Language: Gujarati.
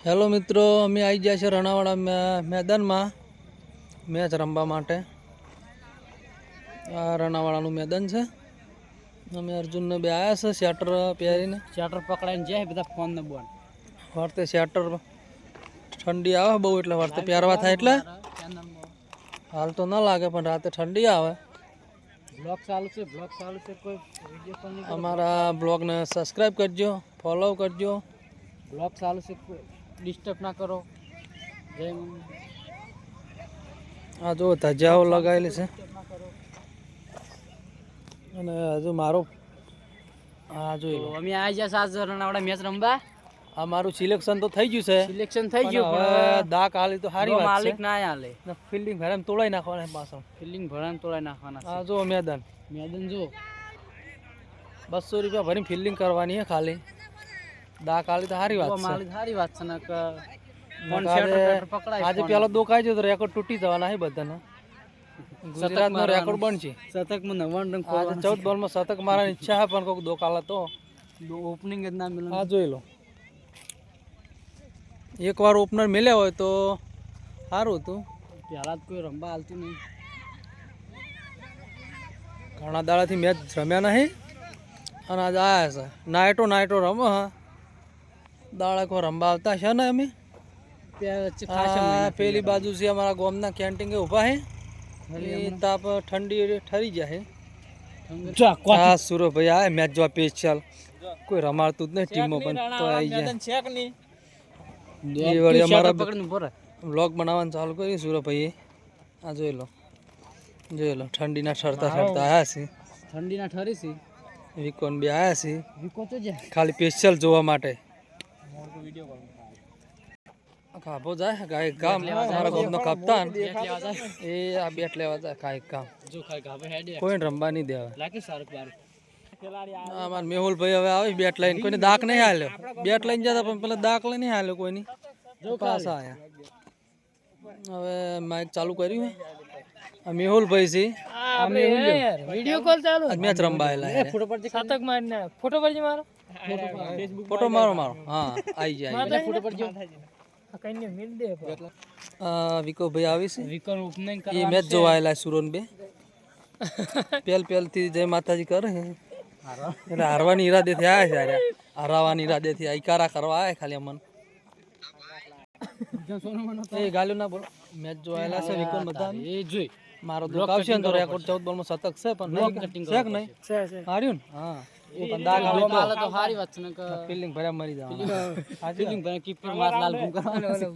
હેલો મિત્રો, અમે આવી ગયા છે રણાવાડા મેદાનમાં મેચ રમવા માટે. આ રણાવાડાનું મેદાન છે. અમે અર્જુનને બે આવ્યા છે શેટર પહેરીને. શેટર પકડાઈને જાય બધા ફોન ને બોન વર્તે શેટર ઠંડી આવે બહુ એટલે વર્તે પહેરવા થાય એટલે હાલ તો ન લાગે પણ રાતે ઠંડી આવે. બ્લોગ ચાલુ છે કોઈ વિડીયો કોલ નહીં. અમારા બ્લોગને સબસ્ક્રાઈબ કરજો, ફોલો કરજો. બ્લોગ ચાલુ છે કોઈ ડિસ્ટર્બ ના કરો. જય આ જો ધજાઓ લગાવેલી છે અને હજુ મારો હા જોઈ લો. અમે આવી ગયા 7 રણાવાડા મેચ રમવા. આ મારું સિલેક્શન તો થઈ ગયું છે. સિલેક્શન થઈ ગયું હવે પણ દાક હાલી તો સારી વાત છે. માલિક ના આલે ફિલ્ડિંગ ભરામ તોડાઈ નાખવાના પાછળ. ફિલ્ડિંગ ભરાને તોડાઈ નાખવાના આ જો મેદાન જો 200 રૂપિયા ભરીને ફિલ્ડિંગ કરવાની છે ખાલી. દાક હાલી તો સારી વાત છે. માલિક સારી વાત છે ને કે આજે પેલો દોકાઈ જતો રેકોર્ડ તૂટી જવાના છે બધાના. ગુજરાતનો રેકોર્ડ બનશે. શતકમાં 99 રન. આજે 14 બોલમાં શતક મારવાની ઈચ્છા છે પણ કોઈક દોકાલા તો ઓપનિંગ જ ના મળે. આ જોઈ લો. એકવાર ઓપનર મળ્યા હોય તો સારું હતું. પહેલા જ કોઈ રમવા હાલતું નહીં. ઘણા દાડાથી મેચ રમ્યા નહીં અને આજે આવ્યા છે. નાઇટો રમો હા. દાડા કોઈ રમવા આવતા છે ને અમે. પેલી બાજુ છે અમારા ગામના કેન્ટીન ઊભા છે. તાપ ઠંડી ઠરી જાય. હા સુરભાઈ આ મેચ જોવા સ્પેશિયલ કોઈ રમાડતું જ નહીં ટીમમાં પણ તો આવી જાય. એ વળી અમારા વ્લોગ બનાવવાનું ચાલુ કર્યું સુરભાઈએ. આ જોઈ લો ઠંડીના ઠરતા આવ્યા છે. ઠંડીના ઠરી છે. વિકોન બી આવ્યા છે વિકો તો જાય ખાલી સ્પેશિયલ જોવા માટે. કાપો જાય કાંઈ કામ મારા ગામનો કપ્તાન એ આ બેટ લેવા જાય કાંઈ કામ. કોઈ રમવા નહીં દેવા. અમાર મેહુલભાઈ હવે આવે બેટ લઈને. કોઈને દાક નહીં હાલ્યો. બેટ લઈને જતા પણ પેલા દાક લઈને નહીં હાલ્યો કોઈની. પાછા આયા. હવે માઇક ચાલુ કર્યું. આ મેહુલભાઈ છે. વિડિયો કોલ ચાલુ. મેચ રમવા આયેલા. ફોટો પરથી શતક મારને ફોટો પરથી મારો. ફોટો મારો હા આવી જાય. ફોટો પરથી કઈને મિલ દે. વિકો ભાઈ આવી છે. વિકો ઓપનિંગ એ મેચ જોવા આયેલા સુરોન બે. પહેલથી જય માતાજી કરે એટલે હારવાની ઈરાદેથી આવ્યા છે. હરાવાની ઈરાદેથી આઈકારા કરવા આવ્યા ખાલી અમન. એ ગાલ્યો ના બોલો. મેચ જોવા આયેલા છે વિકોન બધા. એ જોઈ મારો દુખ આવશે ને તો રેકોર્ડ 14 બોલમાં શતક છે પણ છે કે નહીં હાર્યું ને. હા પણ દાગ આવે તો સારી વાત છે ને કે ફિલ્ડિંગ ભર્યા મરી જવાનું. ફિલ્ડિંગ ભરે કીપર માર લાલ ભૂ કરવાનો.